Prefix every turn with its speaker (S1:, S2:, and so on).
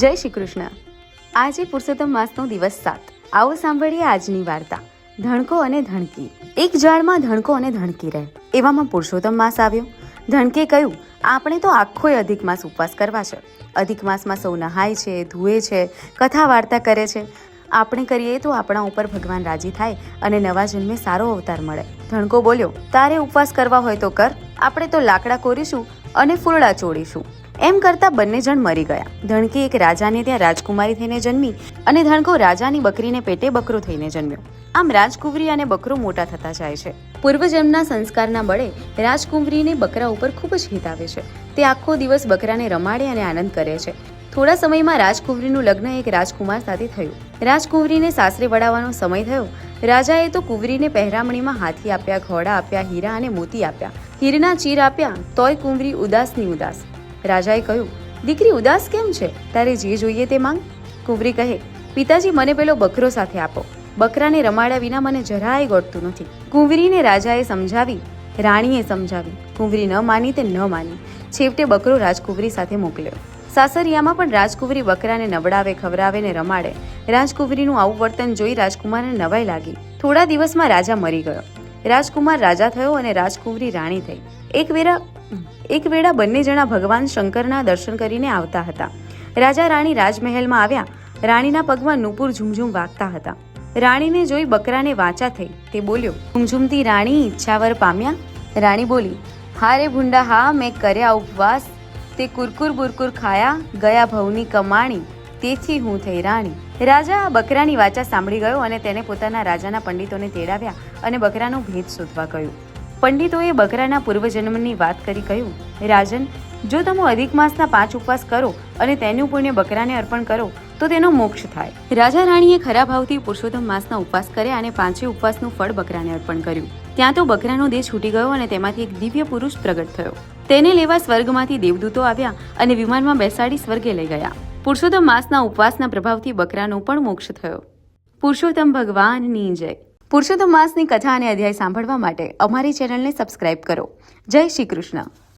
S1: જય શ્રી કૃષ્ણ। આજે પુરુષોત્તમ માસનો દિવસ 7। આવો સાંભળીએ આજની વાર્તા ધણકો અને ધણકી। એક ઝાડમાં ધણકો અને ધણકી રહે। એવામાં પુરુષોત્તમ માસ આવ્યો। ધણકે કહ્યું, આપણે તો આખોય અધિક માસ ઉપવાસ કરવા છે। અધિક માસમાં સૌ નહાય છે, ધુએ છે, કથા વાર્તા કરે છે। આપણે કરીએ તો આપણા ઉપર ભગવાન રાજી થાય અને નવા જન્મે સારો અવતાર મળે। ધણકો બોલ્યો, તારે ઉપવાસ કરવા હોય તો કર, આપણે તો લાકડા કોરીશું અને ફૂલડા ચોડીશું। એમ કરતા બંને જણ મરી ગયા। ધણકી એક રાજાને ત્યાં રાજકુમારી થઈને જન્મી અને ધણકો રાજાની બકરીને પેટે બકરો થઈને જન્મ્યો। આમ રાજકુંવરી અને બકરો મોટા થતા જાય છે। પૂર્વજન્મના સંસ્કારના બળે રાજકુંવરીને બકરા ઉપર ખૂબ જ હિત આવે છે। તે આખો દિવસ બકરાને રમાડે અને આનંદ કરે છે। થોડા સમયમાં રાજકુંવરીનું લગ્ન એક રાજકુમાર સાથે થયું। રાજકુંવરીને સાસરે વળાવવાનો સમય થયો। રાજાએ તો કુંવરીને પહેરામણીમાં હાથી આપ્યા, ઘોડા આપ્યા, હીરા અને મોતી આપ્યા, હીરના ચીર આપ્યા, તોય કુંવરી ઉદાસની ઉદાસ। રાજાએ કહ્યું, દીકરી ઉદાસ કેમ છે? તારે જે જોઈએ તે માંગ। કુંવરી કહે, પિતાજી મને પેલો બકરો સાથે આપો, બકરાને રમાડ્યા વિના મને જરાય ગોઠતું નથી। કુંવરીને રાજાએ સમજાવી, રાણીએ સમજાવી, કુંવરી ન માની તે ન માની। છેવટે બકરો રાજકુંવરી સાથે મોકલ્યો। સાસરિયામાં પણ રાજકુંવરી બકરાને નવડાવે, ખવડાવે ને રમાડે। રાજકુંવરીનું આવું વર્તન જોઈ રાજકુમારને નવાઈ લાગી। થોડા દિવસમાં રાજા મરી ગયો। રાજકુમાર રાજા થયો અને રાજકુંવરી રાણી થઈ। એક વેળા બંને જણા ભગવાન શંકરના દર્શન કરીને આવતા હતા। રાજા રાણી રાજમહેલમાં આવ્યા। રાણીના પગમાં નુપુર ઝુમઝુમ વાગતા હતા। રાણીને જોઈ બકરાને વાંચા થઈ। તે બોલ્યો, ઝુમઝુમતી રાણી ઈચ્છાવર પામ્યા? રાણી બોલી, હા રે ભૂંડા હા, મેં કર્યા ઉપવાસ, તે કુરકુર બુરકુર ખાયા, ગયા ભવની કમાણી, તેથી હું થઈ રાણી। રાજા આ બકરાની વાચા સાંભળી ગયો અને તેને પોતાના રાજાના પંડિતોને તેડાવ્યા અને બકરાનો ભેદ શોધવા કહ્યું। પંડિતોએ બકરાના પૂર્વજન્મની વાત કરી કહ્યું, રાજન, જો તમે અધિક માસના 5 ઉપવાસ કરો અને તેનું પુણ્ય બકરાને અર્પણ કરો તો તેનો મોક્ષ થાય। રાજા રાણીએ ખરા ભાવથી પુરુષોત્તમ માસના ઉપવાસ કર્યા અને 5 ઉપવાસનું ફળ બકરાને અર્પણ કર્યું। ત્યાં તો બકરાનો દેહ છૂટી ગયો અને તેમાંથી એક દિવ્ય પુરુષ પ્રગટ થયો। તેને લેવા સ્વર્ગમાંથી દેવદૂતો આવ્યા અને વિમાનમાં બેસાડી સ્વર્ગે લઈ ગયા। પુરુષોત્તમ માસના ઉપવાસના પ્રભાવથી બકરાનો પણ મોક્ષ થયો। પુરુષોત્તમ ભગવાનની જય। પુરુષોત્તમ માસની કથા અને અધ્યાય સાંભળવા માટે અમારી ચેનલને સબસ્ક્રાઇબ કરો। જય શ્રી કૃષ્ણ।